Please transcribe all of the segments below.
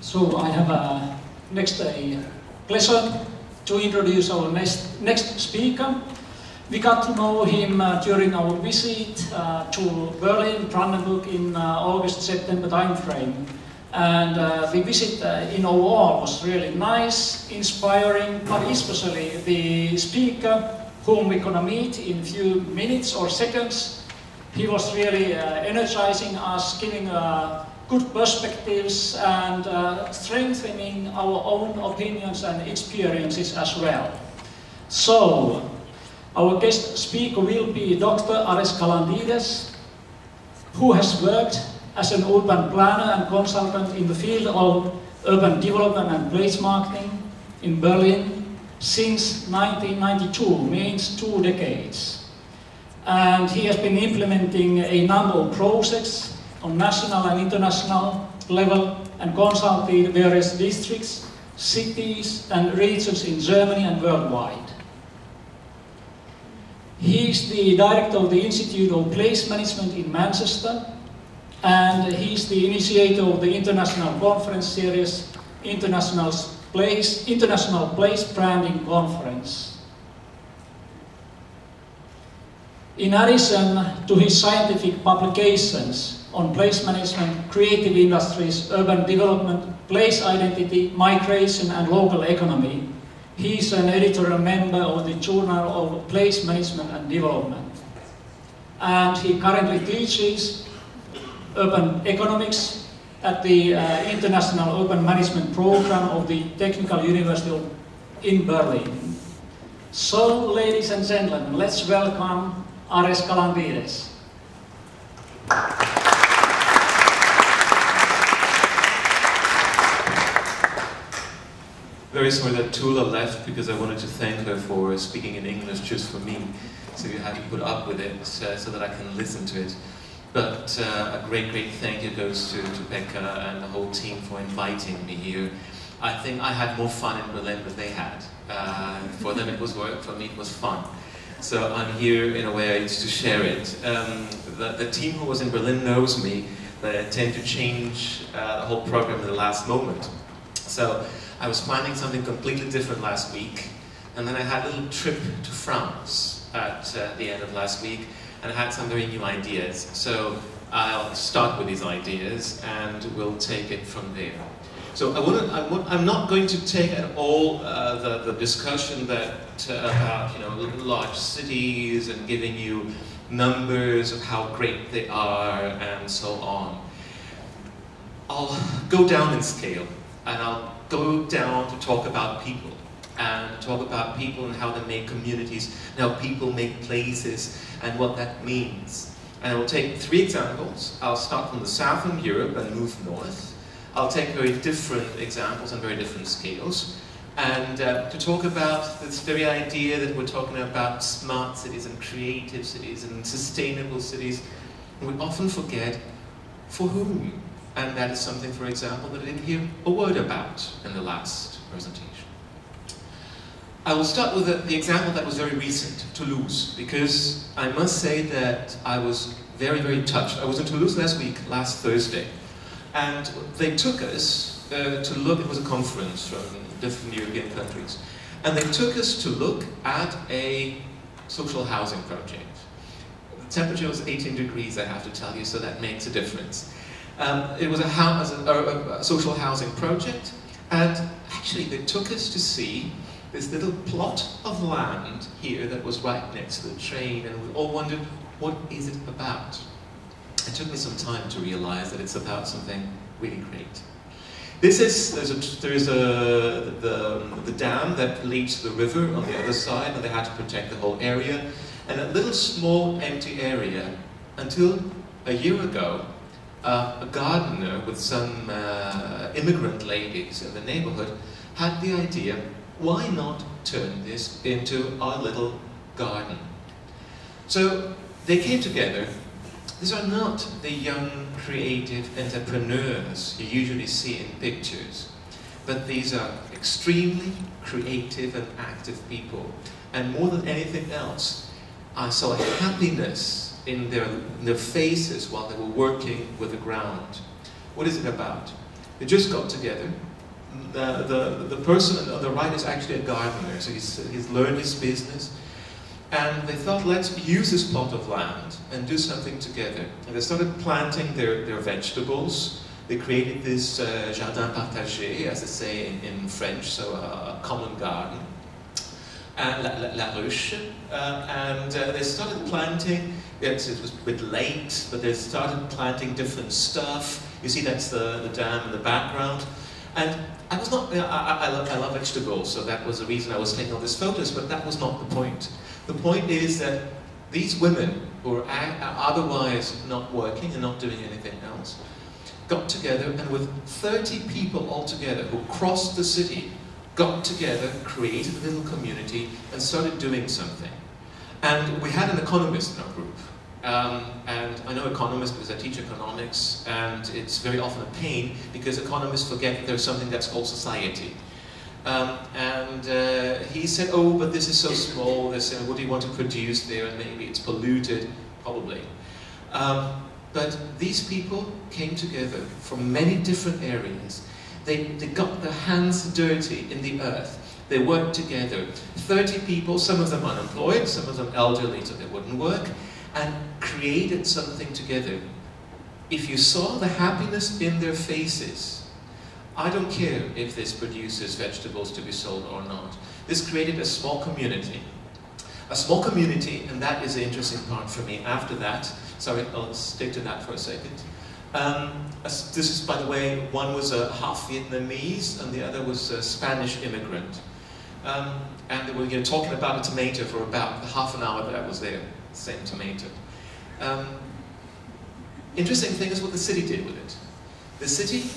So I have next a pleasure to introduce our next speaker. We got to know him during our visit to Berlin, Brandenburg in August-September timeframe. And the visit in overall was really nice, inspiring, but especially the speaker, whom we're gonna meet in a few minutes or seconds. He was really energizing us, giving good perspectives and strengthening our own opinions and experiences as well. So, our guest speaker will be Dr. Kalandides, who has worked as an urban planner and consultant in the field of urban development and place marketing in Berlin since 1992, means 2 decades. And he has been implementing a number of projects on national and international level and consulted various districts, cities and regions in Germany and worldwide. He is the director of the Institute of Place Management in Manchester, and he is the initiator of the international conference series International Place Branding Conference. In addition to his scientific publications on place management, creative industries, urban development, place identity, migration and local economy, he is an editorial member of the Journal of Place Management and Development. And he currently teaches urban economics at the International Urban Management Program of the Technical University in Berlin. So, ladies and gentlemen, let's welcome Kalandides. Very sorry that Tula left because I wanted to thank her for speaking in English just for me. So you had to put up with it so that I can listen to it. But a great thank you goes to Pekka and the whole team for inviting me here. I think I had more fun in Berlin than they had. For them it was work, for me it was fun. So I'm here in a way to share it. The team who was in Berlin knows me, but I tend to change the whole program at the last moment. So I was planning something completely different last week, and then I had a little trip to France at the end of last week, and I had some very new ideas. So I'll start with these ideas, and we'll take it from there. So I'm not going to take at all the discussion that about large cities and giving you numbers of how great they are and so on. I'll go down in scale, and I'll go down to talk about people, and talk about people and how they make communities, and how people make places, and what that means. And I will take 3 examples. I'll start from the southern Europe and move north. I'll take very different examples on very different scales, and to talk about this very idea that we're talking about smart cities and creative cities and sustainable cities, and we often forget for whom. And that is something, for example, that I didn't hear a word about in the last presentation. I will start with the example that was very recent, Toulouse, because I must say that I was very touched. I was in Toulouse last Thursday, and they took us to look. It was a conference from different European countries, and they took us to look at a social housing project. The temperature was 18 degrees, I have to tell you, so that makes a difference. It was a social housing project, and actually they took us to see this little plot of land here that was right next to the train, and we all wondered, what is it about? It took me some time to realize that it's about something really great. There is the dam that leads to the river on the other side, and they had to protect the whole area, and a little small empty area until a year ago. A gardener with some immigrant ladies in the neighborhood had the idea, why not turn this into our little garden? So they came together. These are not the young, creative entrepreneurs you usually see in pictures, but these are extremely creative and active people. And more than anything else, I saw happiness in their faces while they were working with the ground. What is it about? They just got together. The person on the right is actually a gardener, so he's learned his business. And they thought, let's use this plot of land and do something together. And they started planting their vegetables. They created this jardin partagé, as they say in French, so a common garden, la ruche. And they started planting. It was a bit late, but they started planting different stuff. You see, that's the dam in the background. And I was not, I love vegetables, so that was the reason I was taking all these photos, but that was not the point. The point is that these women, who are otherwise not working and not doing anything else, got together, and with 30 people altogether who crossed the city, got together, created a little community, and started doing something. And we had an economist in our group. And I know economists because I teach economics, and it's very often a pain because economists forget that there's something that's called society. He said, oh, but this is so small, they said, what do you want to produce there, and maybe it's polluted, probably. But these people came together from many different areas. They got their hands dirty in the earth. They worked together. 30 people, some of them unemployed, some of them elderly, so they wouldn't work, and created something together. If you saw the happiness in their faces, I don't care if this produces vegetables to be sold or not. This created a small community. A small community, and that is the interesting part for me. After that, sorry, I'll stick to that for a second. This is, by the way, one was a half Vietnamese and the other was a Spanish immigrant. And they were talking about a tomato for about half an hour that I was there. Same tomato. Interesting thing is what the city did with it. The city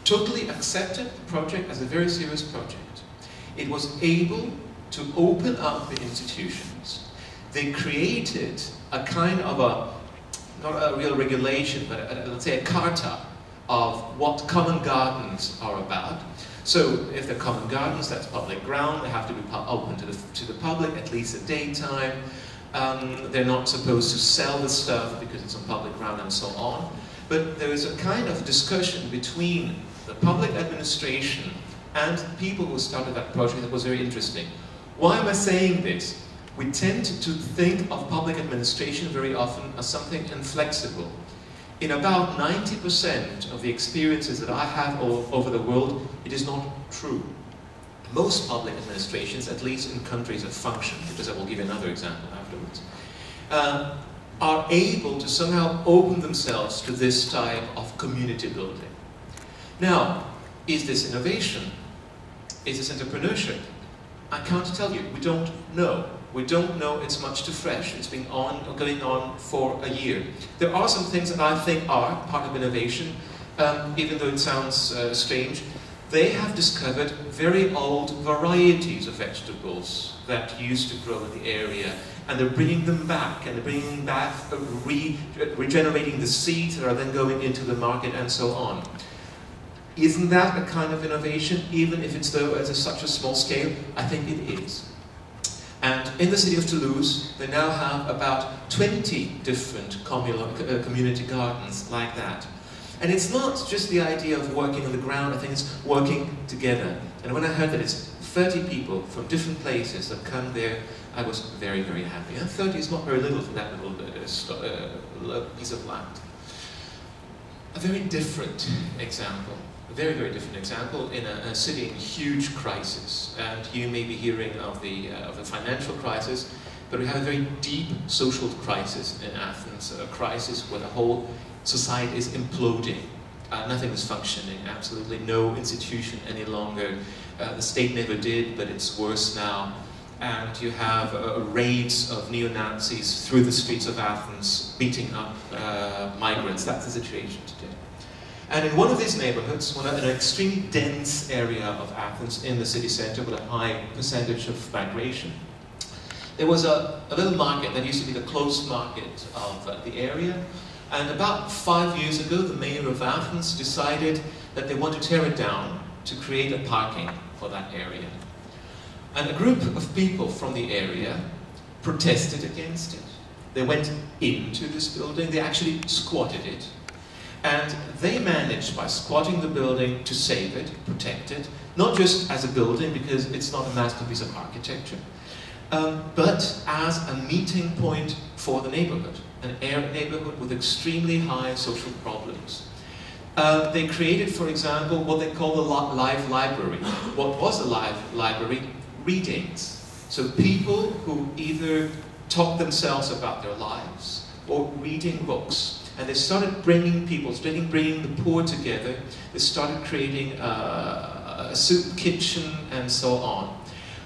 totally accepted the project as a very serious project. It was able to open up the institutions. They created a kind of not a real regulation, but let's say a carta of what common gardens are about. So if they're common gardens, that's public ground, they have to be open to the public, at least at daytime. They're not supposed to sell the stuff because it's on public ground and so on. But there is a kind of discussion between the public administration and people who started that project that was very interesting. Why am I saying this? We tend to think of public administration very often as something inflexible. In about 90% of the experiences that I have all over the world, it is not true. Most public administrations, at least in countries that function, because I will give you another example afterwards, are able to somehow open themselves to this type of community building. Now, is this innovation? Is this entrepreneurship? I can't tell you. We don't know. We don't know. It's much too fresh. It's been going on for a year. There are some things that I think are part of innovation, even though it sounds strange. They have discovered very old varieties of vegetables that used to grow in the area, and they're bringing them back, and they're bringing back, regenerating the seeds that are then going into the market and so on. Isn't that a kind of innovation, even if it's though at such a small scale? I think it is. And in the city of Toulouse, they now have about 20 different community gardens like that. And it's not just the idea of working on the ground, I think it's working together. And when I heard that it's 30 people from different places that come there, I was very, very happy. And 30 is not very little for that little piece of land. A very different example. A very, very different example in a city in huge crisis. And you may be hearing of the financial crisis, but we have a very deep social crisis in Athens, a crisis where the whole society is imploding. Nothing is functioning, absolutely no institution any longer. The state never did, but it's worse now. And you have raids of neo-Nazis through the streets of Athens, beating up migrants. That's the situation today. And in one of these neighborhoods, an extremely dense area of Athens in the city center with a high percentage of migration, there was a little market that used to be the closed market of the area. And about 5 years ago, the mayor of Athens decided that they want to tear it down to create a parking for that area. And a group of people from the area protested against it. They went into this building, they actually squatted it. And they managed, by squatting the building, to save it, protect it, not just as a building, because it's not a masterpiece of architecture, but as a meeting point for the neighborhood, an neighborhood with extremely high social problems. They created, for example, what they call the live library. What was a live library? Readings. So people who either talk themselves about their lives or reading books. And they started bringing people, bringing the poor together. They started creating a soup kitchen and so on.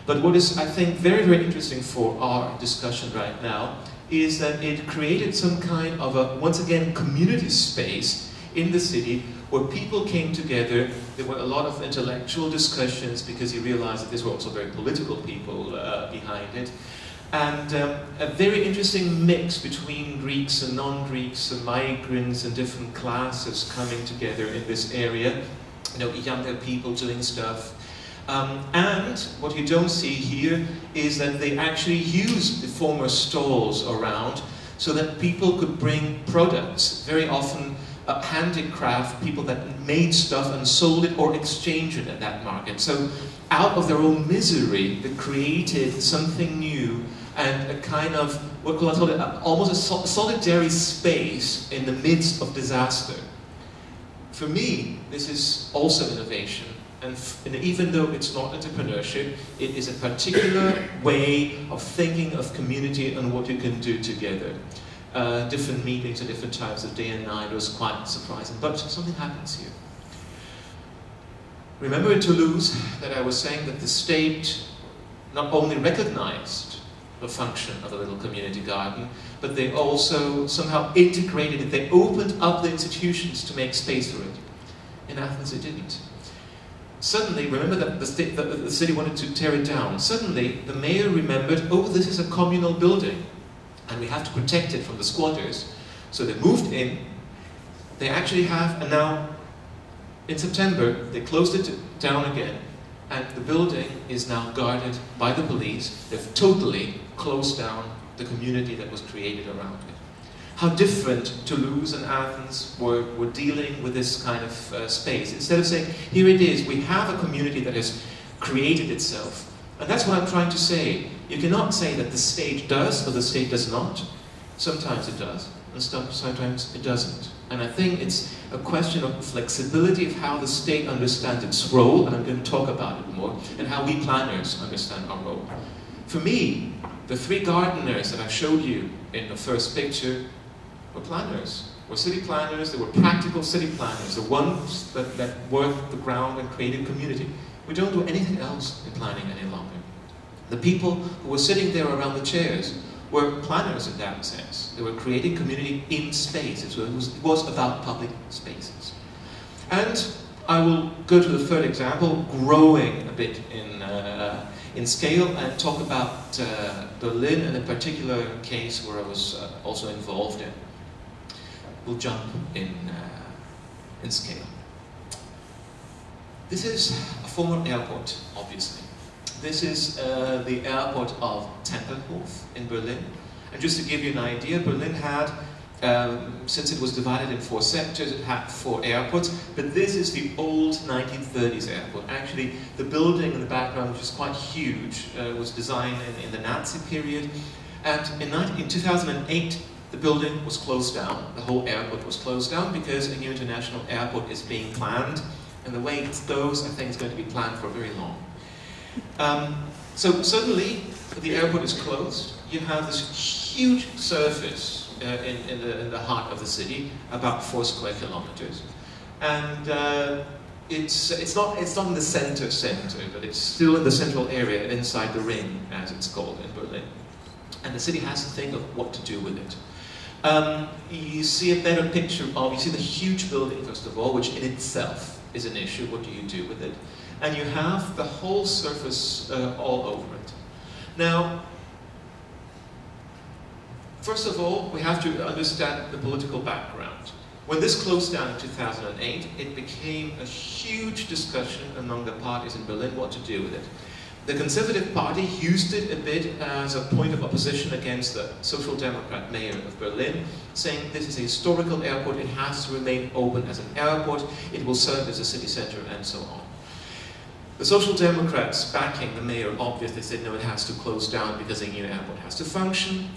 But what is, I think, very, very interesting for our discussion right now is that it created some kind of a, once again, community space in the city where people came together. There were a lot of intellectual discussions because you realized that these were also very political people behind it. And a very interesting mix between Greeks and non-Greeks and migrants and different classes coming together in this area. You know, younger people doing stuff. And what you don't see here is that they actually used the former stalls around so that people could bring products, very often handicraft, people that made stuff and sold it or exchanged it at that market. So out of their own misery, they created something new and a kind of, what could I call it, almost a solitary space in the midst of disaster. For me, this is also innovation. And even though it's not entrepreneurship, it is a particular way of thinking of community and what you can do together. Different meetings at different times of day and night was quite surprising, but something happens here. Remember in Toulouse that I was saying that the state not only recognized the function of a little community garden, but they also somehow integrated it. They opened up the institutions to make space for it. In Athens, it didn't. Suddenly, remember that the city wanted to tear it down. Suddenly, the mayor remembered, oh, this is a communal building, and we have to protect it from the squatters. So they moved in. They actually have, and now, in September, they closed it down again, and the building is now guarded by the police. They've totally closed down the community that was created around it. How different Toulouse and Athens were dealing with this kind of space. Instead of saying, here it is, we have a community that has created itself. And that's what I'm trying to say. You cannot say that the state does or the state does not. Sometimes it does, and sometimes it doesn't. And I think it's a question of flexibility of how the state understands its role, and I'm going to talk about it more, and how we planners understand our role. For me, the three gardeners that I showed you in the first picture were planners, were city planners. They were practical city planners, the ones that worked the ground and created community. We don't do anything else in planning any longer. The people who were sitting there around the chairs were planners in that sense. They were creating community in space. It was about public spaces. And I will go to the third example, growing a bit in scale, and talk about Berlin and a particular case where I was also involved in. We'll jump in scale. This is a former airport, obviously. This is the airport of Tempelhof in Berlin. And just to give you an idea, Berlin had, since it was divided in 4 sectors, it had 4 airports, but this is the old 1930s airport. Actually, the building in the background, which is quite huge, was designed in the Nazi period. And in 2008, the building was closed down. The whole airport was closed down because a new international airport is being planned. And the way it goes, I think it's going to be planned for very long. So suddenly, the airport is closed. You have this huge surface in the heart of the city, about 4 square kilometers. And it's not in the center, but it's still in the central area, inside the ring, as it's called in Berlin. And the city has to think of what to do with it. You see a better picture of, you see the huge building, first of all, which in itself is an issue. What do you do with it? And you have the whole surface all over it. Now, first of all, we have to understand the political background. When this closed down in 2008, it became a huge discussion among the parties in Berlin what to do with it. The Conservative Party used it a bit as a point of opposition against the Social Democrat mayor of Berlin, saying this is a historical airport, it has to remain open as an airport, it will serve as a city center, and so on. The Social Democrats backing the mayor obviously said no, it has to close down because a new airport has to function.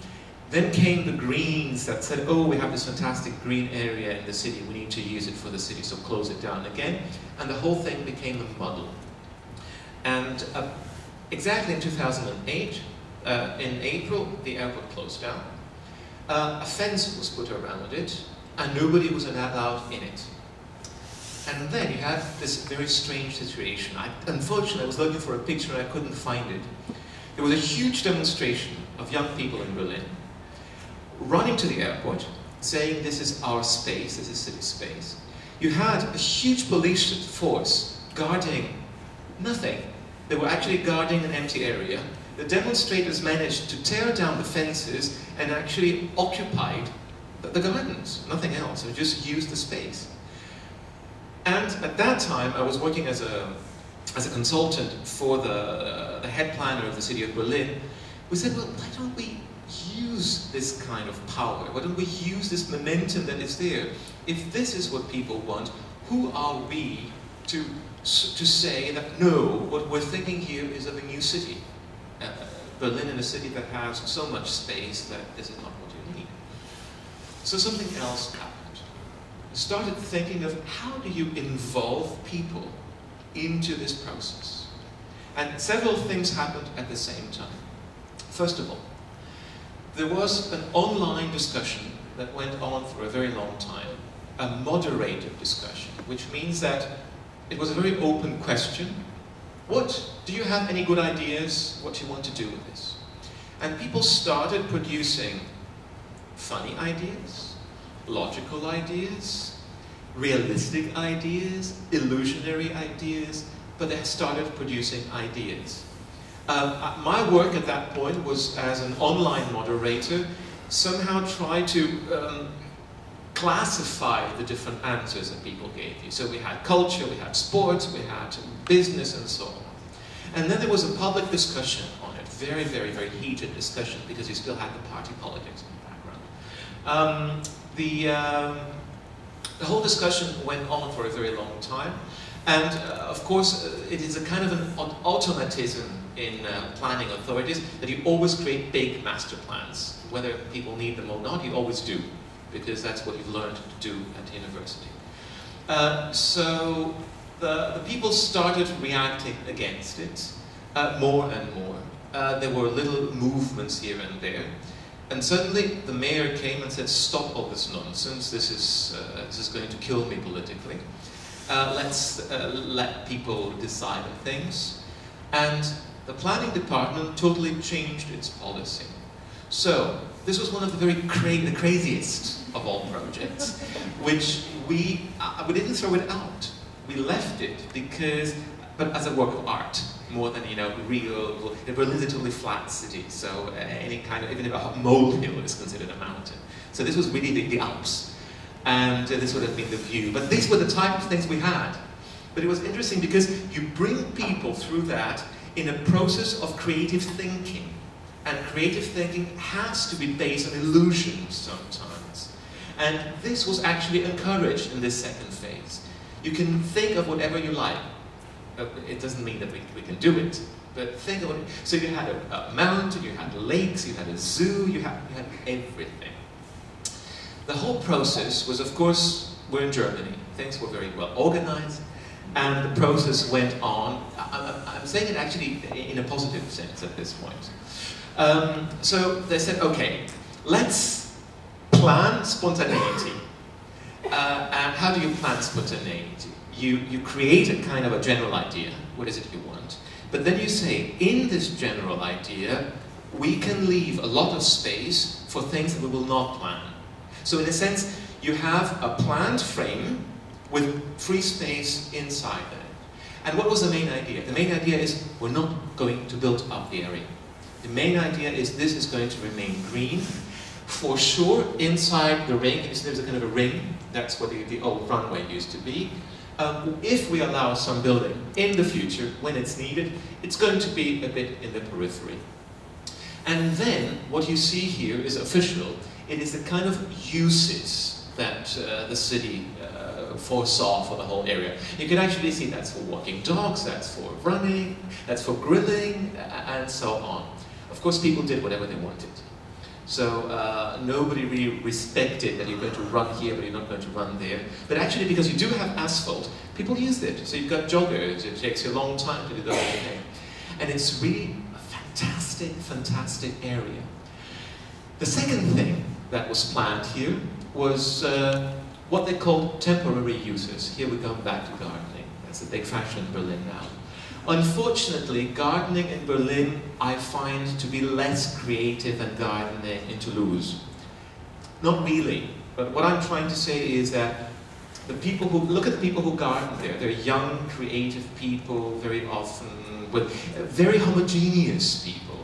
Then came the Greens that said, oh, we have this fantastic green area in the city, we need to use it for the city, so close it down again. And the whole thing became a muddle. And exactly in 2008, in April, the airport closed down. A fence was put around it, and nobody was allowed in it. And then you had this very strange situation. Unfortunately, I was looking for a picture and I couldn't find it. There was a huge demonstration of young people in Berlin running to the airport, saying this is our space, this is city space. You had a huge police force guarding nothing. They were actually guarding an empty area. The demonstrators managed to tear down the fences and actually occupied the gardens, nothing else, they just used the space. And at that time, I was working as a consultant for the head planner of the city of Berlin. We said, well, why don't we use this kind of power? Why don't we use this momentum that is there? If this is what people want, who are we to say that no, what we're thinking here is of a new city. Berlin is a city that has so much space that this is not what you need. So something else happened. I started thinking of how do you involve people into this process? And several things happened at the same time. First of all, there was an online discussion that went on for a very long time, a moderated discussion, which means that it was a very open question. Do you have any good ideas what you want to do with this? And people started producing funny ideas, logical ideas, realistic ideas, illusionary ideas, but they started producing ideas. My work at that point was as an online moderator, somehow try to classify the different answers that people gave you. So we had culture, we had sports, we had business, and so on. And then there was a public discussion on it, very, very, very heated discussion, because you still had the party politics in the background. The whole discussion went on for a very long time, and of course it is a kind of an automatism in planning authorities that you always create big master plans. Whether people need them or not, you always do, because that's what you've learned to do at university. So the people started reacting against it more and more. There were little movements here and there. And suddenly the mayor came and said, stop all this nonsense, this is going to kill me politically. Let's let people decide on things. And the planning department totally changed its policy. So this was one of the the craziest of all projects, which we didn't throw it out. We left it but as a work of art, more than, real. Berlin is a totally flat city, so any kind of, even a molehill is considered a mountain. So this was really the Alps, and this would have been the view. But these were the type of things we had. But it was interesting because you bring people through that in a process of creative thinking. And creative thinking has to be based on illusions sometimes. And this was actually encouraged in this second phase. You can think of whatever you like. It doesn't mean that we can do it, but think of it. So you had a mountain, you had lakes, you had a zoo, you had everything. The whole process was, of course, we're in Germany. Things were very well organized, and the process went on. I'm saying it actually in a positive sense at this point. So they said, okay, let's plan spontaneity. And how do you plan spontaneity? You create a kind of a general idea. What is it you want? But then you say, in this general idea, we can leave a lot of space for things that we will not plan. So in a sense, you have a planned frame with free space inside that. And what was the main idea? The main idea is we're not going to build up the area. The main idea is this is going to remain green. For sure, inside the ring, there's a kind of a ring. That's what the old runway used to be. if we allow some building in the future, when it's needed, it's going to be a bit in the periphery. And then, what you see here is official. It is the kind of uses that the city foresaw for the whole area. You can actually see that's for walking dogs, that's for running, that's for grilling, and so on. Of course, people did whatever they wanted. So nobody really respected that you're going to run here, but you're not going to run there. But actually, because you do have asphalt, people used it. So you've got joggers, it takes you a long time to do the whole thing. And it's really a fantastic, fantastic area. The second thing that was planned here was what they called temporary uses. Here we go back to gardening. That's a big fashion in Berlin now. Unfortunately, gardening in Berlin I find to be less creative than gardening in Toulouse. Not really, but what I'm trying to say is that the people who, look at the people who garden there, they're young, creative people, very often, with very homogeneous people.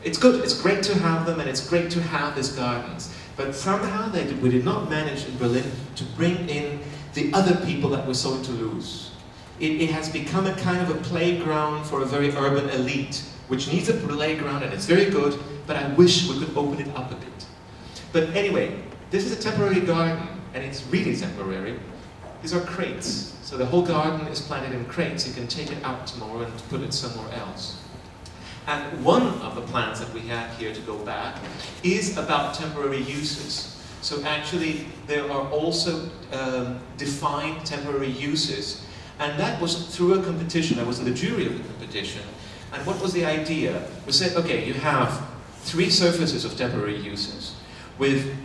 It's good, it's great to have them, and it's great to have these gardens. But somehow we did not manage in Berlin to bring in the other people that we saw in Toulouse. It has become a kind of a playground for a very urban elite, which needs a playground, and it's very good, but I wish we could open it up a bit. But anyway, this is a temporary garden, and it's really temporary. These are crates. So the whole garden is planted in crates. You can take it out tomorrow and put it somewhere else. And one of the plans that we have here, to go back, is about temporary uses. So actually, there are also defined temporary uses. And that was through a competition. I was in the jury of the competition. And what was the idea? We said, okay, you have 3 surfaces of temporary uses with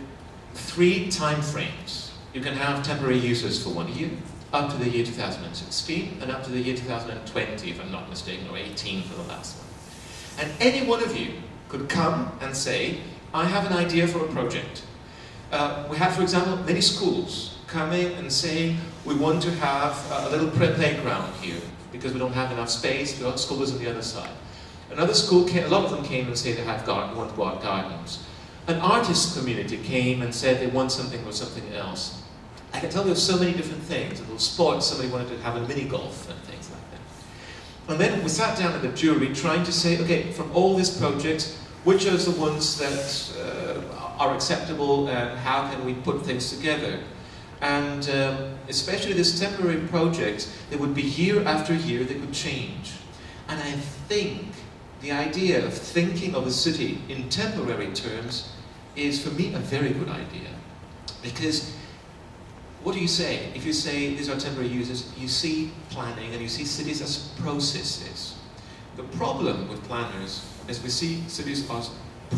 3 time frames. You can have temporary uses for 1 year, up to the year 2016, and up to the year 2020, if I'm not mistaken, or 18 for the last one. And any one of you could come and say, I have an idea for a project. We have, for example, many schools coming and saying, we want to have a little playground here, because we don't have enough space, the school is on the other side. Another school came, a lot of them came and say they want gardens. An artist community came and said they want something or something else. I can tell you so many different things. A little sports, somebody wanted to have a mini golf and things like that. And then we sat down in the jury trying to say, okay, from all these projects, which are the ones that are acceptable and how can we put things together? And especially this temporary project, they would be year after year, they could change. And I think the idea of thinking of a city in temporary terms is, for me, a very good idea. Because what do you say? If you say these are temporary uses, you see planning and you see cities as processes. The problem with planners is we see cities as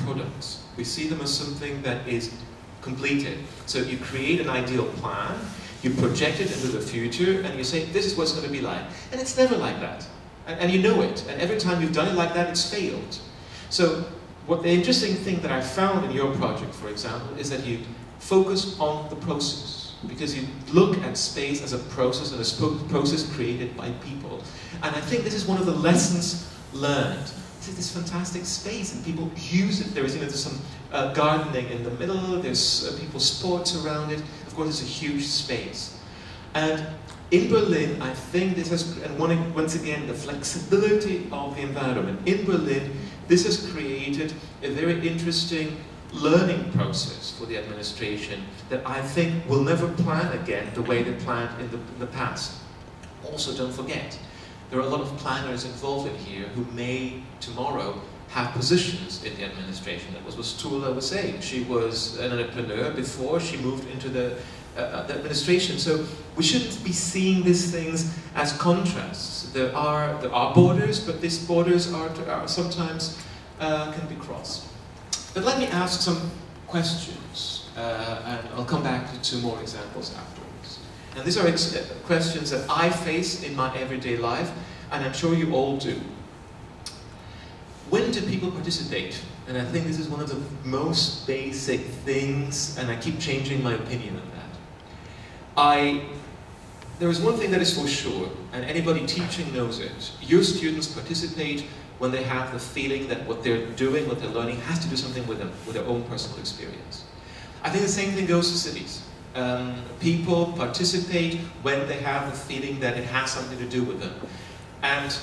products. We see them as something that is completed. So you create an ideal plan, you project it into the future, and you say, this is what it's going to be like. And it's never like that. And you know it. And every time you've done it like that, it's failed. So what the interesting thing that I found in your project, for example, is that you focus on the process. Because you look at space as a process, and a process created by people. And I think this is one of the lessons learned. This fantastic space, and people use it. There is, there's some gardening in the middle, there's people's sports around it. Of course, it's a huge space. And in Berlin, I think this has, and once again, the flexibility of the environment. In Berlin, this has created a very interesting learning process for the administration that I think will never plan again the way they planned in the past. Also, don't forget, there are a lot of planners involved in here who may tomorrow have positions in the administration. That was what Sturla was saying. She was an entrepreneur before she moved into the administration. So we shouldn't be seeing these things as contrasts. There are borders, but these borders are sometimes can be crossed. But let me ask some questions, and I'll come back to 2 more examples afterwards. And these are questions that I face in my everyday life, and I'm sure you all do. When do people participate? And I think this is one of the most basic things, and I keep changing my opinion on that. There is one thing that is for sure, and anybody teaching knows it. Your students participate when they have the feeling that what they're doing, what they're learning, has to do something with them, with their own personal experience. I think the same thing goes to cities. people participate when they have the feeling that it has something to do with them. And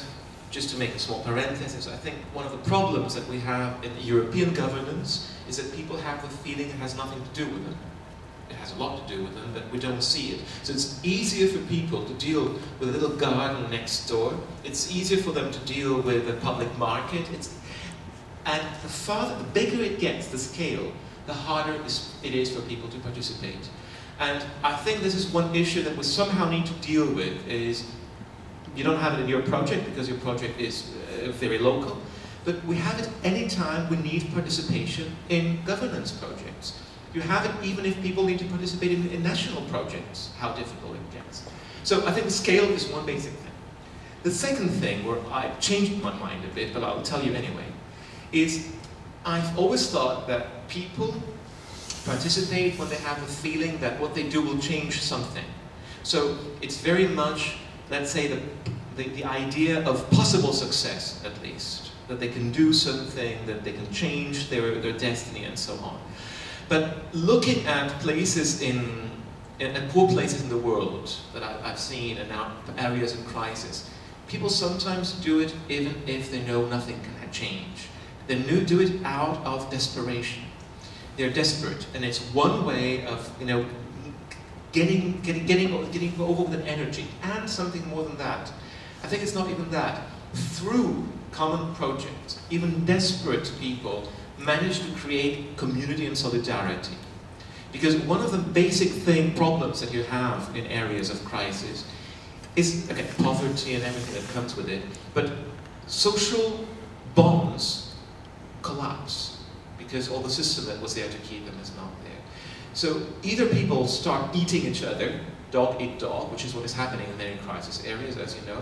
just to make a small parenthesis, I think one of the problems that we have in European governance is that people have the feeling it has nothing to do with them. It has a lot to do with them, but we don't see it. So it's easier for people to deal with a little garden next door. It's easier for them to deal with a public market. And the bigger it gets, the scale, the harder it is for people to participate. And I think this is one issue that we somehow need to deal with, is you don't have it in your project because your project is very local, but we have it any time we need participation in governance projects. You have it even if people need to participate in national projects, how difficult it gets. So I think scale is one basic thing. The second thing, where I've changed my mind a bit, but I'll tell you anyway, is I've always thought that people participate when they have the feeling that what they do will change something. So it's very much, let's say, the idea of possible success, at least. That they can do something, that they can change their destiny and so on. But looking at places poor places in the world that I've seen, and now areas in crisis, people sometimes do it even if they know nothing can change. They do it out of desperation. They're desperate, and it's one way of, getting over with an energy, and something more than that. I think it's not even that. Through common projects, even desperate people manage to create community and solidarity. Because one of the basic problems that you have in areas of crisis is, again, poverty and everything that comes with it, but social bonds collapse because all the system that was there to keep them is not there. So either people start eating each other, dog eat dog, which is what is happening in many crisis areas, as you know,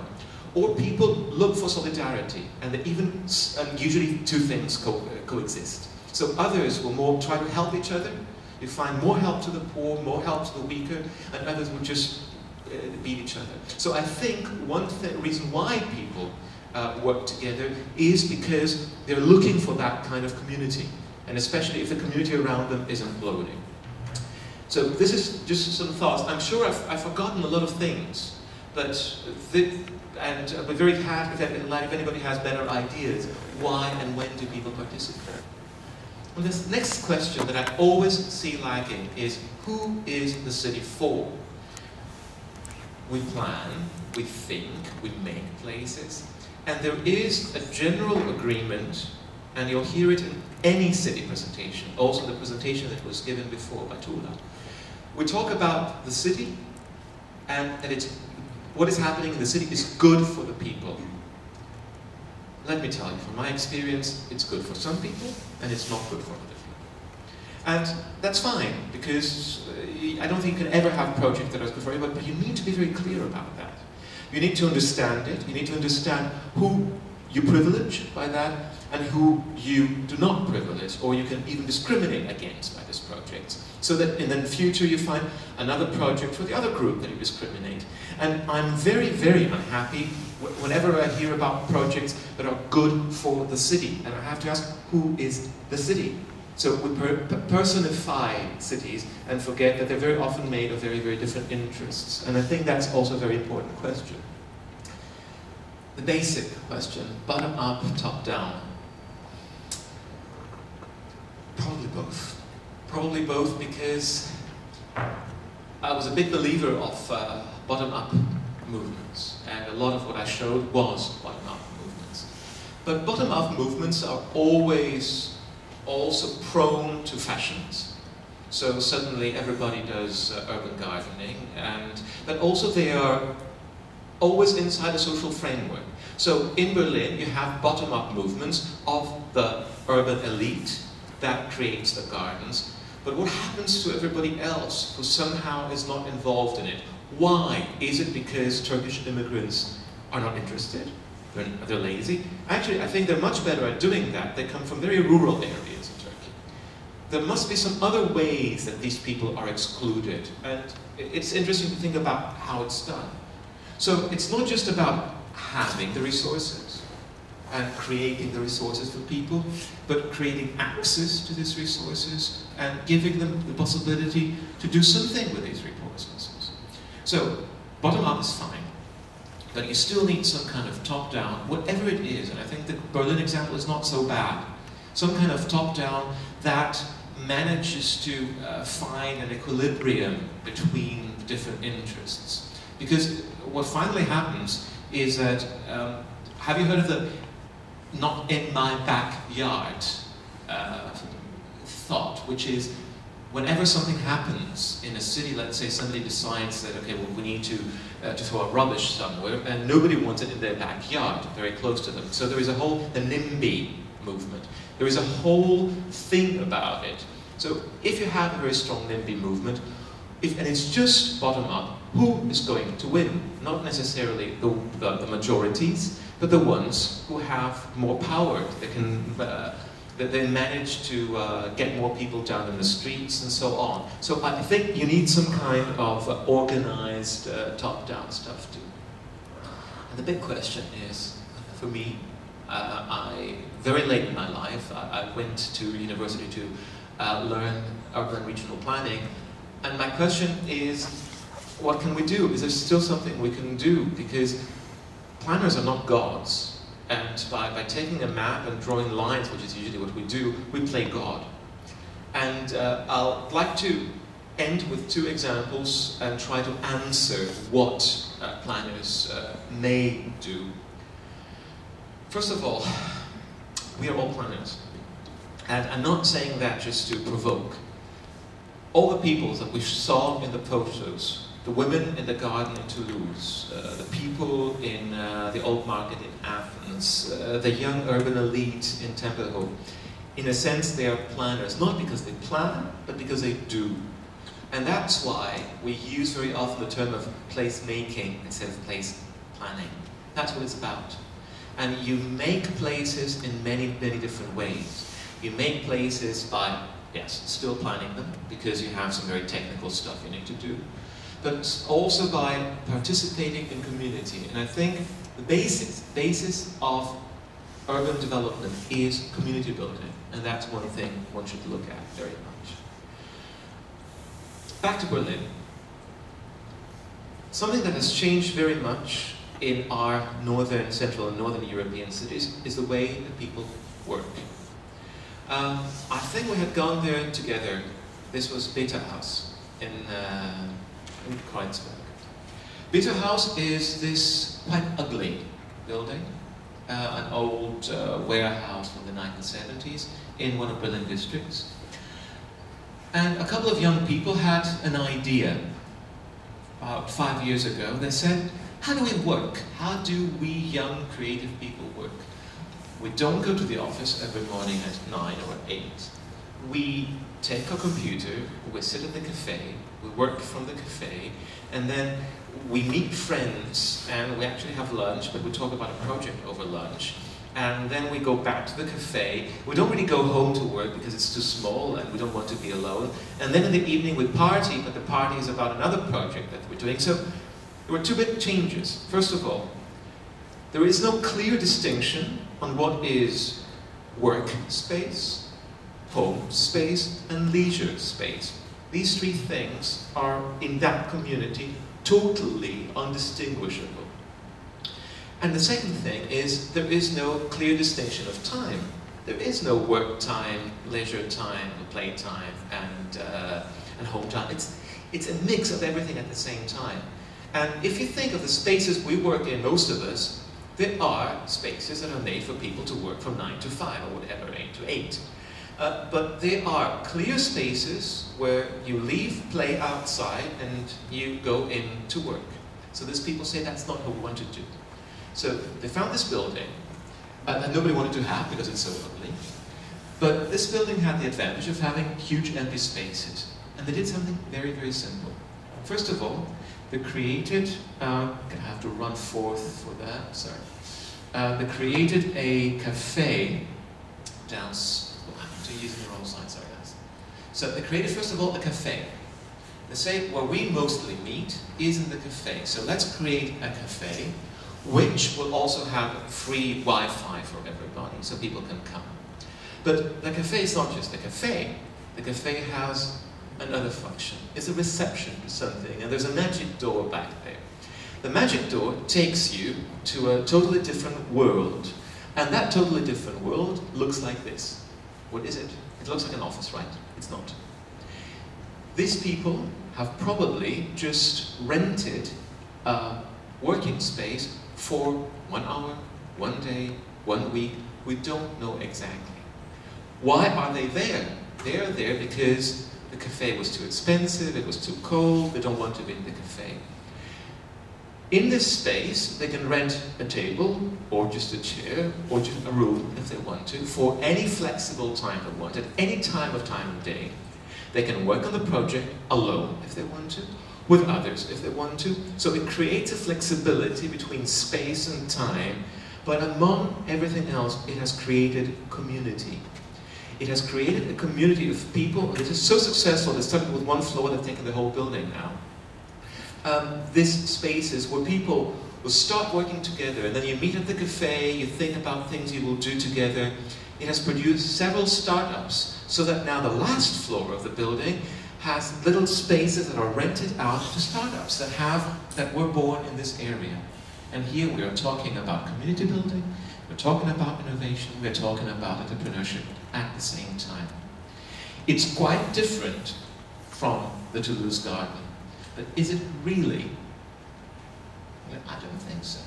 or people look for solidarity, and usually two things coexist. So others will try to help each other. You find more help to the poor, more help to the weaker, and others will just beat each other. So I think one reason why people work together is because they're looking for that kind of community, and especially if the community around them is imploding. So this is just some thoughts. I'm sure I've forgotten a lot of things, but and I'd be very happy if anybody has better ideas. Why and when do people participate? And this next question that I always see lagging is, who is the city for? We plan, we think, we make places, and there is a general agreement, and you'll hear it in any city presentation, also the presentation that was given before by Tula. We talk about the city, and that what is happening in the city is good for the people. Let me tell you, from my experience, it's good for some people, and it's not good for other people. And that's fine, because I don't think you can ever have a project that is good for everybody, but you need to be very clear about that. You need to understand it, you need to understand who you privilege by that, and who you do not privilege, or you can even discriminate against by this project. So that in the future you find another project for the other group that you discriminate. And I'm very, very unhappy whenever I hear about projects that are good for the city. And I have to ask, who is the city? So we personify cities and forget that they're very often made of very, very different interests. And I think that's also a very important question. The basic question, bottom up, top down. Probably both. Probably both, because I was a big believer of bottom-up movements, and a lot of what I showed was bottom-up movements. But bottom-up movements are always also prone to fashions. So suddenly everybody does urban gardening, but also they are always inside a social framework. So in Berlin you have bottom-up movements of the urban elite that creates the gardens. But what happens to everybody else who somehow is not involved in it? Why? Is it because Turkish immigrants are not interested? They're lazy? Actually, I think they're much better at doing that. They come from very rural areas in Turkey. There must be some other ways that these people are excluded. And it's interesting to think about how it's done. So it's not just about having the resources. and creating the resources for people, but creating access to these resources and giving them the possibility to do something with these resources. So, bottom up is fine, but you still need some kind of top-down, whatever it is, and I think the Berlin example is not so bad. Some kind of top-down that manages to find an equilibrium between different interests. Because what finally happens is that, have you heard of the "not in my backyard" thought, which is whenever something happens in a city, let's say somebody decides that, okay, well, we need to throw out rubbish somewhere, and nobody wants it in their backyard, very close to them. So there is a whole, the NIMBY movement. There is a whole thing about it. So if you have a very strong NIMBY movement, and it's just bottom up, who is going to win? Not necessarily the majorities, but the ones who have more power. They can, that they manage to get more people down in the streets and so on. So I think you need some kind of organized top-down stuff too. And the big question is, for me, very late in my life, I went to university to learn urban regional planning, and my question is, what can we do? Is there still something we can do? Because planners are not gods, and by taking a map and drawing lines, which is usually what we do, we play God. And I'd like to end with two examples and try to answer what planners may do. First of all, we are all planners. And I'm not saying that just to provoke. All the peoples that we saw in the photos, the women in the garden in Toulouse, the people in the old market in Athens, the young urban elite in Tempelhof, in a sense they are planners, not because they plan, but because they do. And that's why we use very often the term of place making instead of place planning. That's what it's about. And you make places in many, many different ways. You make places by, yes, still planning them, because you have some very technical stuff you need to do, but also by participating in community. And I think the basis of urban development is community building, and that's one thing one should look at very much. Back to Berlin. Something that has changed very much in our northern, central and northern European cities is the way that people work. I think we had gone there together. This was Beta House in Kreuzberg. Beta House is this quite ugly building, an old warehouse from the 1970s in one of Berlin districts. And a couple of young people had an idea about 5 years ago. They said, how do we work? How do we young creative people work? We don't go to the office every morning at 9 or 8. We take our computer, we sit at the cafe, we work from the cafe, and then we meet friends, and we actually have lunch, but we talk about a project over lunch. And then we go back to the cafe. We don't really go home to work because it's too small and we don't want to be alone. And then in the evening we party, but the party is about another project that we're doing. So there were two big changes. First of all, there is no clear distinction on what is work space, home space, and leisure space. These three things are, in that community, totally undistinguishable. And the second thing is, there is no clear distinction of time. There is no work time, leisure time, play time, and home time. It's a mix of everything at the same time. And if you think of the spaces we work in, most of us, there are spaces that are made for people to work from 9 to 5 or whatever, 8 to 8. But there are clear spaces where you leave play outside and you go in to work. So these people say that's not what we want to do. So they found this building that nobody wanted to have because it's so ugly. But this building had the advantage of having huge empty spaces. And they did something very, very simple. First of all, they created, I have to run forth for that, sorry. They created a cafe downstairs. I'm using the wrong slide, sorry guys. So they created, first of all, a cafe. They say where we mostly meet is in the cafe. So let's create a cafe which will also have free Wi-Fi for everybody, so people can come. But the cafe is not just a cafe. The cafe has another function. It's a reception to something, and there's a magic door back there. The magic door takes you to a totally different world, and that totally different world looks like this. What is it? It looks like an office, right? It's not. These people have probably just rented a working space for 1 hour, 1 day, 1 week. We don't know exactly. Why are they there? They're there because the cafe was too expensive, it was too cold, they don't want to be in the cafe. In this space, they can rent a table, or just a chair, or just a room if they want to, for any flexible time they want, at any time of day. They can work on the project alone if they want to, with others if they want to. So it creates a flexibility between space and time, but among everything else, it has created community. It has created a community of people that is so successful, they started with 1 floor, they've taken the whole building now. These spaces where people will start working together, and then you meet at the cafe, you think about things you will do together. It has produced several startups, so that now the last floor of the building has little spaces that are rented out to startups that were born in this area. And here we are talking about community building, we're talking about innovation, we're talking about entrepreneurship at the same time. It's quite different from the Toulouse Garden. But is it really? I don't think so.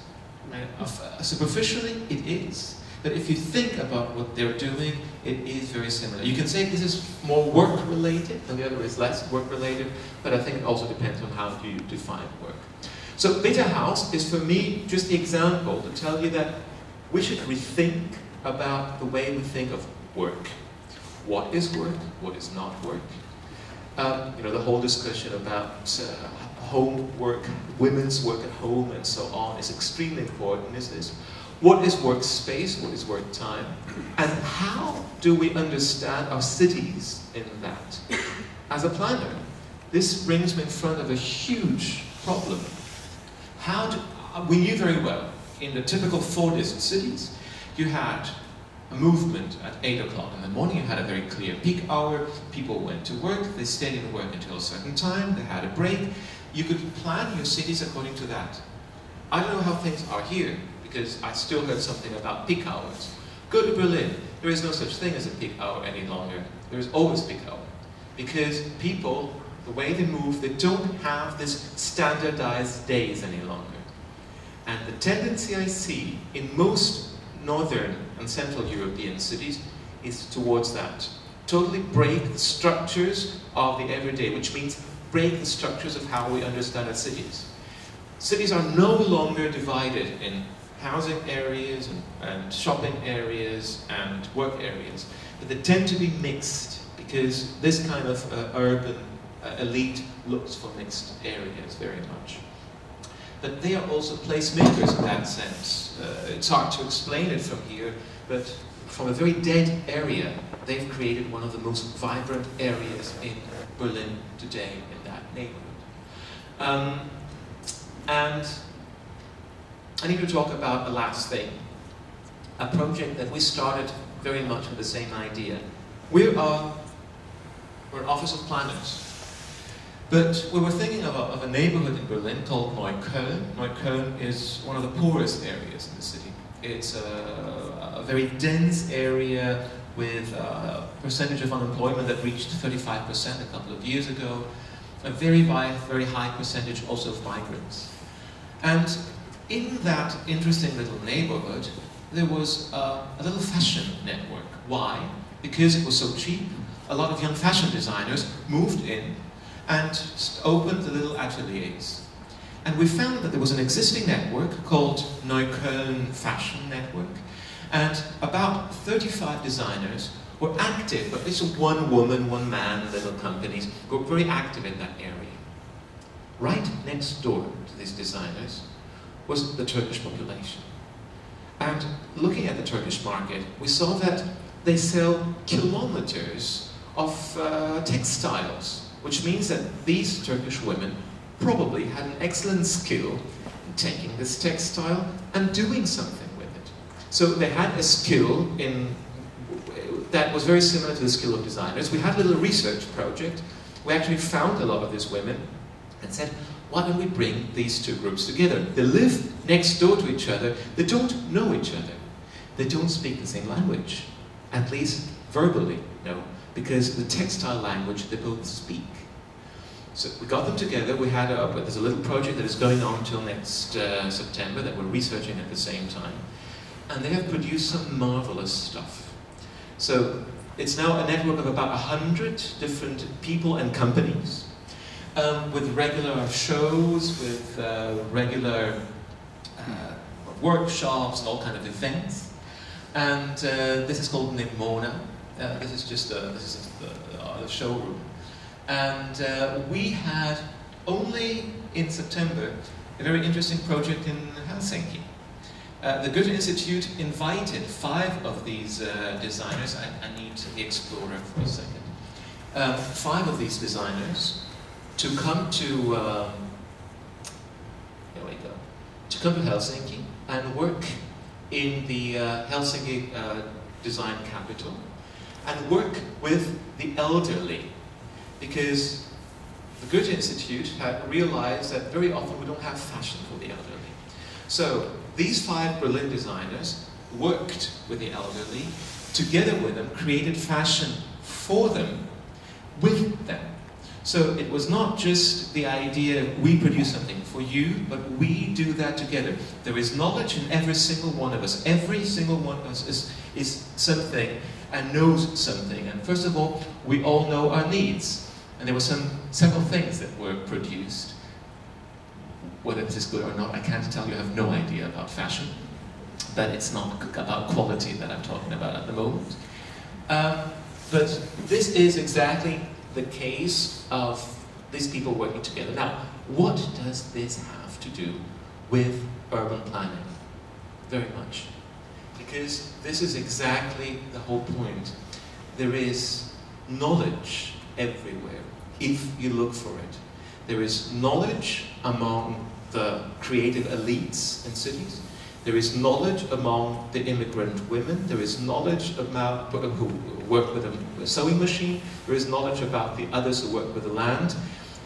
Superficially, it is. But if you think about what they're doing, it is very similar. You can say this is more work-related, and the other is less work-related, but I think it also depends on how you define work. So Beta House is for me just the example to tell you that we should rethink about the way we think of work. What is work? What is not work? You know, the whole discussion about home work, women's work at home and so on is extremely important, is this. What is workspace? What is work time? And how do we understand our cities in that? As a planner, this brings me in front of a huge problem. We knew very well, in the typical Fordist cities, you had a movement at 8 o'clock in the morning, you had a very clear peak hour, people went to work, they stayed in work until a certain time, they had a break. You could plan your cities according to that. I don't know how things are here, because I still heard something about peak hours. Go to Berlin, there is no such thing as a peak hour any longer. There is always peak hour. Because people, the way they move, they don't have this standardized days any longer. And the tendency I see in most Northern and Central European cities is towards that. Totally break the structures of the everyday, which means break the structures of how we understand our cities. Cities are no longer divided in housing areas and shopping areas and work areas, but they tend to be mixed because this kind of urban elite looks for mixed areas very much. But they are also placemakers in that sense. It's hard to explain it from here, but from a very dead area, they've created one of the most vibrant areas in Berlin today in that neighborhood. And I need to talk about the last thing, a project that we started very much with the same idea. We're an office of planners. But we were thinking of a neighborhood in Berlin called Neukölln. Neukölln is one of the poorest areas in the city. It's a very dense area with a percentage of unemployment that reached 35% a couple of years ago. A very high percentage also of migrants. And in that interesting little neighborhood, there was a little fashion network. Why? Because it was so cheap. A lot of young fashion designers moved in and opened the little ateliers. And we found that there was an existing network called Neukölln Fashion Network, and about 35 designers were active, but it's one woman, one man, little companies, were very active in that area. Right next door to these designers was the Turkish population. And looking at the Turkish market, we saw that they sell kilometers of textiles, which means that these Turkish women probably had an excellent skill in taking this textile and doing something with it. So they had a skill that was very similar to the skill of designers. We had a little research project. We actually found a lot of these women and said, why don't we bring these two groups together? They live next door to each other. They don't know each other. They don't speak the same language, at least verbally, no, because the textile language they both speak. So we got them together. We had there's a little project that is going on until next September that we're researching at the same time. And they have produced some marvelous stuff. So it's now a network of about 100 different people and companies with regular shows, with regular workshops and all kind of events. And this is called Nimona. This is just the showroom. And we had only in September a very interesting project in Helsinki. The Goethe Institute invited 5 of these designers. I need the Explorer for a second. 5 of these designers to come to here we go. To come to Helsinki and work in the Helsinki design capital and work with the elderly, because the Goethe Institute had realized that very often we don't have fashion for the elderly. So these 5 Berlin designers worked with the elderly, together with them, created fashion for them, with them. So it was not just the idea, we produce something for you, but we do that together. There is knowledge in every single one of us. Every single one of us is something and knows something. And first of all, we all know our needs. And there were several things that were produced. Whether this is good or not, I can't tell you. I have no idea about fashion. But it's not about quality that I'm talking about at the moment. But this is exactly the case of these people working together. Now, what does this have to do with urban planning? Very much. Because this is exactly the whole point. There is knowledge everywhere, if you look for it. There is knowledge among the creative elites in cities. There is knowledge among the immigrant women. There is knowledge about who work with a sewing machine. There is knowledge about the others who work with the land.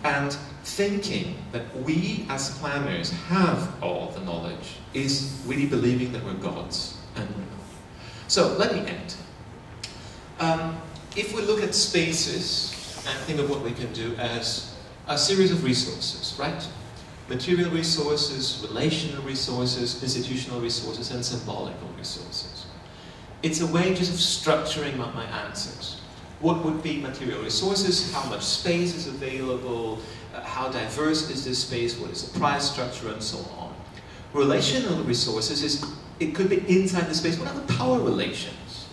And thinking that we as planners have all the knowledge is really believing that we're gods, and we're not. So let me end. If we look at spaces and think of what we can do as a series of resources, right? Material resources, relational resources, institutional resources, and symbolical resources. It's a way just of structuring my answers. What would be material resources? How much space is available? How diverse is this space? What is the price structure? And so on. Relational resources it could be inside the space. What are the power relations?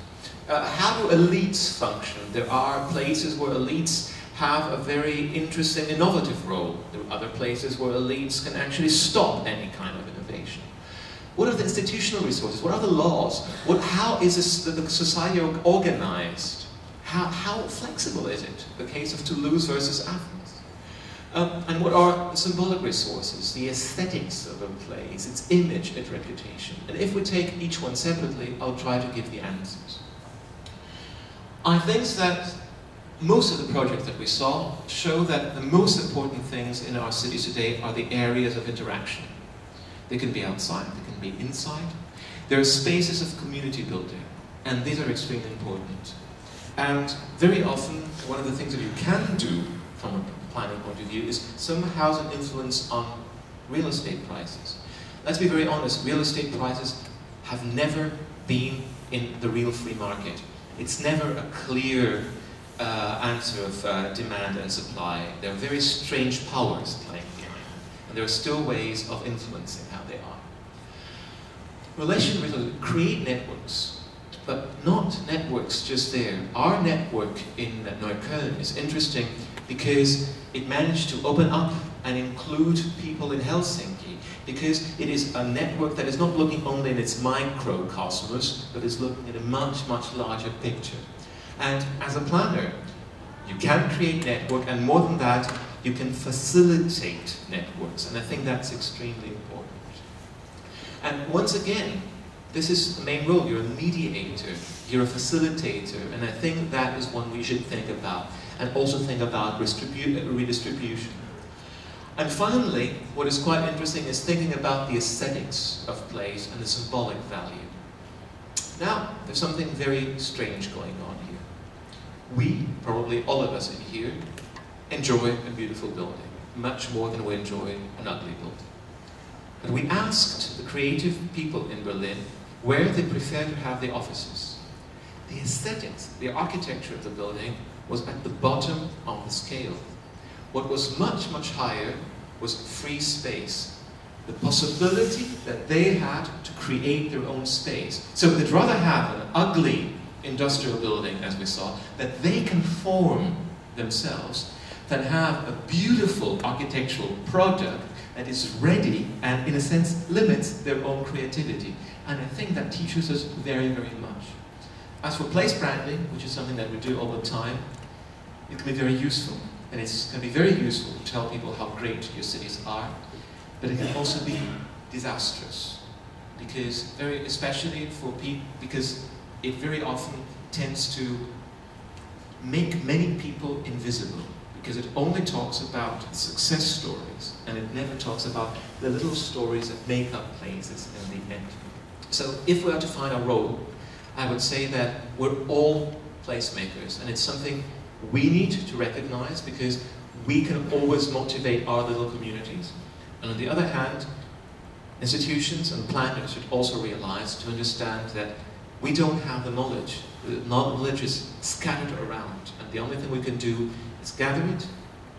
How do elites function? There are places where elites have a very interesting, innovative role. There are other places where elites can actually stop any kind of innovation. What are the institutional resources? What are the laws? How is the society organized? How flexible is it? The case of Toulouse versus Athens. And what are the symbolic resources? The aesthetics of a place, its image, its reputation. And if we take each one separately, I'll try to give the answers. I think that most of the projects that we saw show that the most important things in our cities today are the areas of interaction. They can be outside, they can be inside. There are spaces of community building, and these are extremely important. And very often, one of the things that you can do from a planning point of view is somehow has an influence on real estate prices. Let's be very honest, real estate prices have never been in the real free market. It's never a clear answer of demand and supply. There are very strange powers playing behind them, and there are still ways of influencing how they are. Relations create networks, but not networks just there. Our network in Neukölln is interesting because it managed to open up and include people in Helsinki, because it is a network that is not looking only in its microcosmos, but is looking at a much, much larger picture. And as a planner, you can create network, and more than that, you can facilitate networks, and I think that's extremely important. And once again, this is the main role. You're a mediator, you're a facilitator, and I think that is one we should think about, and also think about redistribution. And finally, what is quite interesting is thinking about the aesthetics of place and the symbolic value. Now, there's something very strange going on here. We, probably all of us in here, enjoy a beautiful building, much more than we enjoy an ugly building. But we asked the creative people in Berlin where they prefer to have their offices. The aesthetics, the architecture of the building was at the bottom of the scale. What was much, much higher was free space. The possibility that they had to create their own space. So they'd rather have an ugly industrial building, as we saw, that they can form themselves, than have a beautiful architectural product that is ready and, in a sense, limits their own creativity. And I think that teaches us very, very much. As for place branding, which is something that we do all the time, it can be very useful. And it's going to be very useful to tell people how great your cities are. But it can also be disastrous, because especially for people, because it very often tends to make many people invisible, because it only talks about success stories, and it never talks about the little stories that make up places in the end. So if we are to find our role, I would say that we're all placemakers, and it's something we need to recognize, because we can always motivate our little communities. And on the other hand, institutions and planners should also realize, to understand that we don't have the knowledge. The knowledge is scattered around, and the only thing we can do is gather it,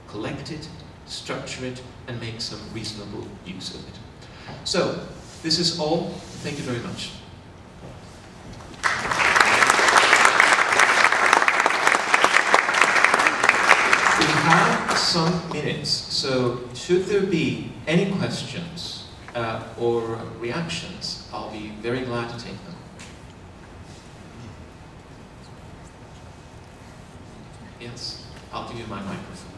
collect it, structure it, and make some reasonable use of it. So, this is all. Thank you very much. We have some minutes, so should there be any questions or reactions, I'll be very glad to take them. Yes, I'll give you my microphone.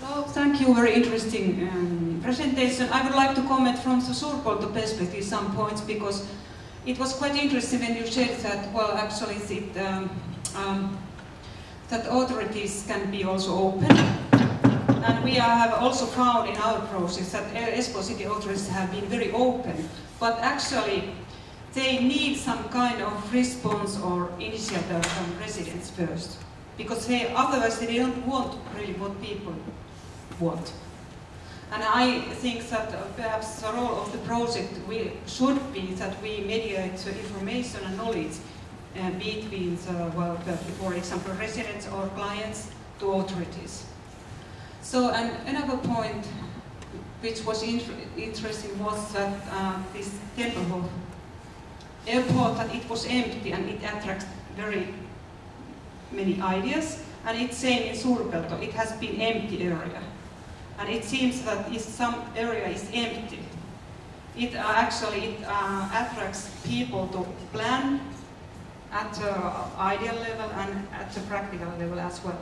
Hello, thank you, very interesting presentation. I would like to comment from the Suurpolto perspective some points, because it was quite interesting when you said that, well, actually that authorities can be also open. And we have also found in our process that Espoo City authorities have been very open, but actually they need some kind of response or initiative from residents first, because otherwise they don't want really what people want. And I think that perhaps the role of the project should be that we mediate the information and knowledge between for example, residents or clients to authorities. So, and another point which was interesting was that this Tempelhof airport, that it was empty and it attracts very many ideas. And it's same in Suurpolto, it has been empty area. And it seems that if some area is empty, it actually attracts people to plan at the ideal level and at the practical level as well.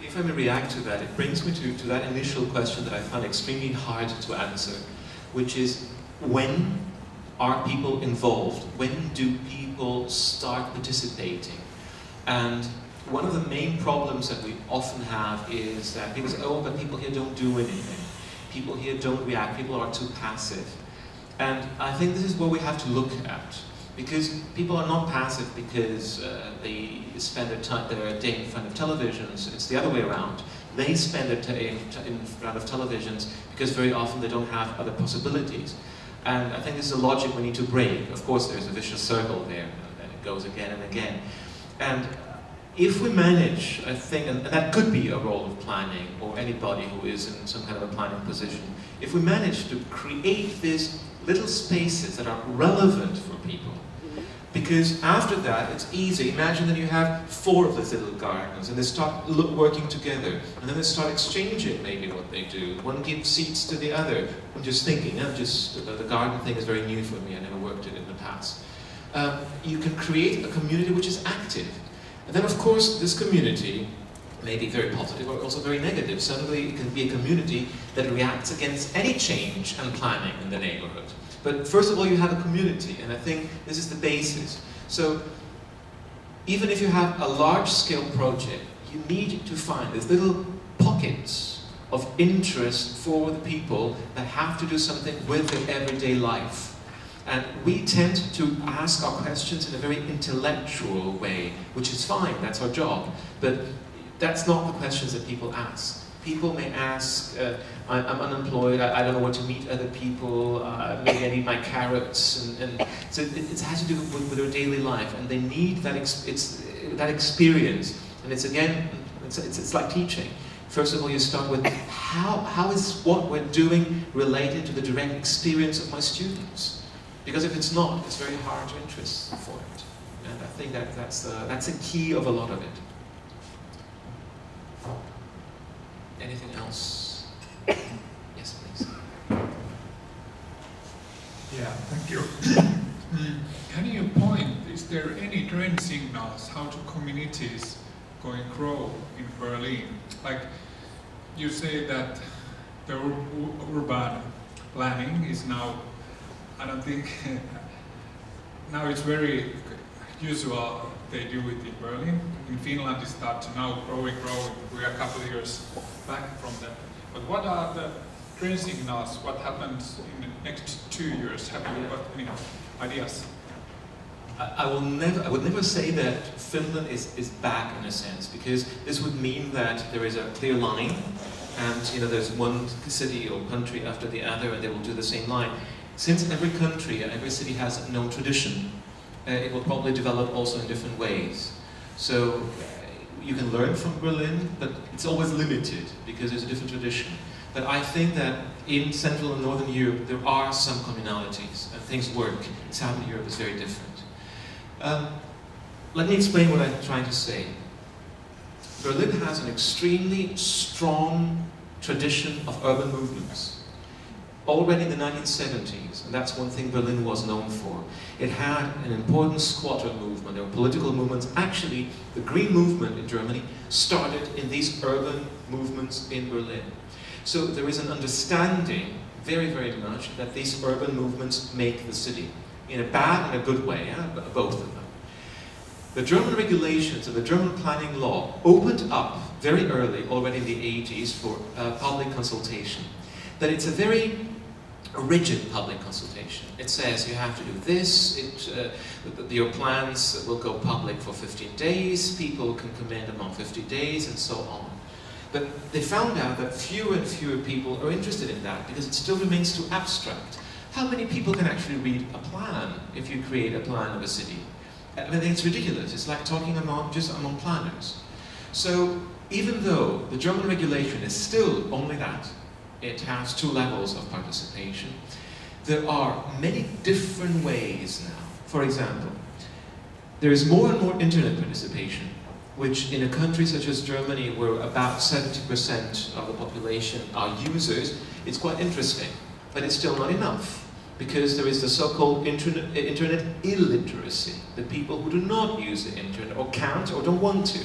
If I may react to that, it brings me to that initial question that I found extremely hard to answer, which is, when are people involved? When do people start participating? And one of the main problems that we often have is that people say, oh, but people here don't do anything. People here don't react. People are too passive. And I think this is what we have to look at. Because people are not passive because they spend their day in front of televisions. It's the other way around. They spend their day in front of televisions because very often they don't have other possibilities. And I think this is a logic we need to break. Of course, there's a vicious circle there, and it goes again and again. And if we manage, I think, and that could be a role of planning, or anybody who is in some kind of a planning position, if we manage to create these little spaces that are relevant for people, because after that it's easy. Imagine that you have 4 of these little gardens and they start working together, and then they start exchanging maybe what they do. One gives seats to the other. I'm just thinking, the garden thing is very new for me, I never worked it in the past. You can create a community which is active. And then of course this community maybe very positive or also very negative. Suddenly it can be a community that reacts against any change and planning in the neighborhood. But first of all, you have a community, and I think this is the basis. So even if you have a large-scale project, you need to find these little pockets of interest for the people that have to do something with their everyday life. And we tend to ask our questions in a very intellectual way, which is fine, that's our job. But that's not the questions that people ask. People may ask, I'm unemployed, I don't know where to meet other people, maybe I need my carrots, and so it has to do with their daily life, and they need that, that experience. And it's again, it's like teaching. First of all, you start with, how is what we're doing related to the direct experience of my students? Because if it's not, it's very hard to interest for it. And I think that's a key of a lot of it. Anything else? Yes, please. Yeah, thank you. Can you point, is there any trend signals how to communities going to grow in Berlin? Like, you say that the urban planning is now, I don't think, now it's very usual they do it in Berlin. In Finland it starts now growing. We are a couple of years back from that. But what are the trend signals? What happens in the next 2 years? Have you got any ideas? I would never say that Finland is back in a sense, because this would mean that there is a clear line, and there's one city or country after the other, and they will do the same line. Since every country, every city has a known tradition, it will probably develop also in different ways. So you can learn from Berlin, but it's always limited because there's a different tradition. But I think that in Central and Northern Europe there are some communalities and things work. Southern Europe is very different. Let me explain what I'm trying to say. Berlin has an extremely strong tradition of urban movements. Already in the 1970s, and that's one thing Berlin was known for. It had an important squatter movement, there were political movements. Actually, the Green Movement in Germany started in these urban movements in Berlin. So there is an understanding, very, very much, that these urban movements make the city. In a bad and a good way, both of them. The German regulations and the German planning law opened up very early, already in the 80s, for public consultation. That it's a very rigid public consultation. It says you have to do this, your plans will go public for 15 days, people can comment among 50 days, and so on. But they found out that fewer and fewer people are interested in that because it still remains too abstract. How many people can actually read a plan if you create a plan of a city? I mean, it's ridiculous. It's like talking just among planners. So even though the German regulation is still only that, it has 2 levels of participation, there are many different ways now. For example, there is more and more internet participation, which in a country such as Germany, where about 70% of the population are users, it's quite interesting. But it's still not enough, because there is the so-called internet illiteracy, the people who do not use the internet, or can't, or don't want to.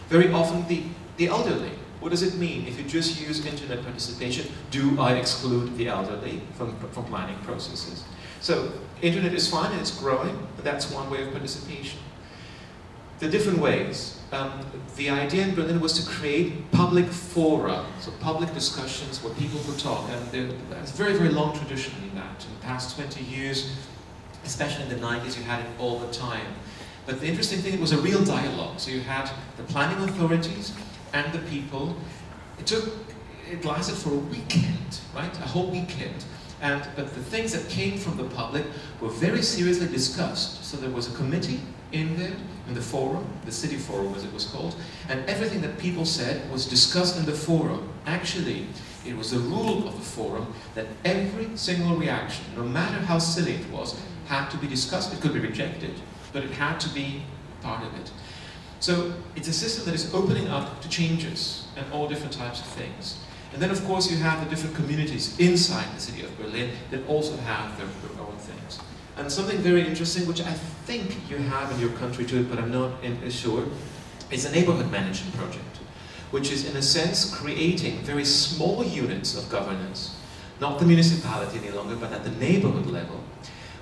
Very often the elderly. What does it mean if you just use internet participation? Do I exclude the elderly from planning processes? So, internet is fine and it's growing, but that's one way of participation. The different ways. The idea in Berlin was to create public fora, so public discussions where people could talk, and there's a very, very long tradition in that. In the past 20 years, especially in the 90s, you had it all the time. But the interesting thing, it was a real dialogue. So you had the planning authorities and the people. It lasted for a weekend, right? A whole weekend. But the things that came from the public were very seriously discussed. So there was a committee in there, in the forum, the city forum as it was called, and everything that people said was discussed in the forum. Actually, it was the rule of the forum that every single reaction, no matter how silly it was, had to be discussed. It could be rejected, but it had to be part of it. So it's a system that is opening up to changes and all different types of things. And then of course you have the different communities inside the city of Berlin that also have their own things. And something very interesting, which I think you have in your country too, but I'm not sure, is a neighborhood management project, which is in a sense creating very small units of governance, not the municipality any longer, but at the neighborhood level,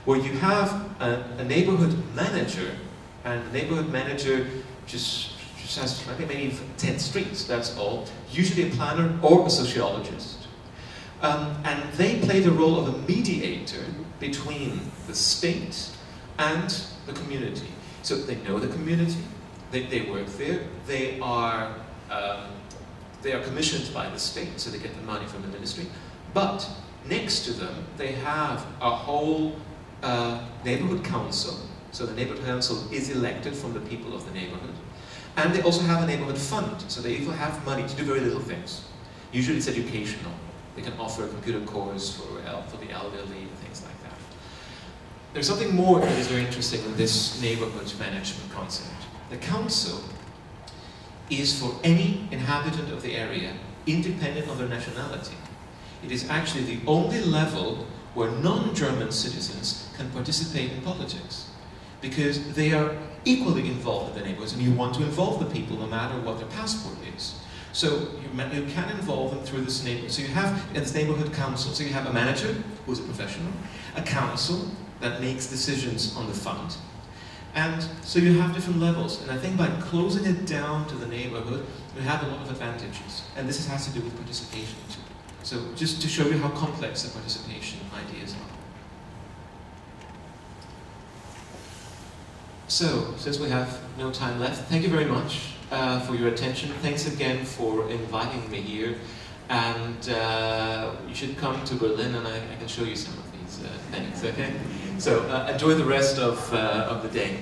where you have a neighborhood manager, and the neighborhood manager just has maybe 10 streets, that's all, usually a planner or a sociologist. And they play the role of a mediator between the state and the community. So they know the community, they work there, they are commissioned by the state, so they get the money from the ministry. But next to them, they have a whole neighborhood council. So the neighborhood council is elected from the people of the neighborhood. And they also have a neighborhood fund. So they even have money to do very little things. Usually it's educational. They can offer a computer course for the elderly and things like that. There's something more that is very interesting in this neighborhood management concept. The council is for any inhabitant of the area, independent of their nationality. It is actually the only level where non-German citizens can participate in politics, because they are equally involved in the neighborhoods, and you want to involve the people no matter what their passport is. So you can involve them through this neighborhood. So you have this neighborhood council. So you have a manager who's a professional, a council that makes decisions on the fund, and so you have different levels. And I think by closing it down to the neighborhood, you have a lot of advantages. And this has to do with participation too. So just to show you how complex the participation ideas are. So, since we have no time left, thank you very much for your attention. Thanks again for inviting me here. And you should come to Berlin and I can show you some of these things, okay? So, enjoy the rest of the day.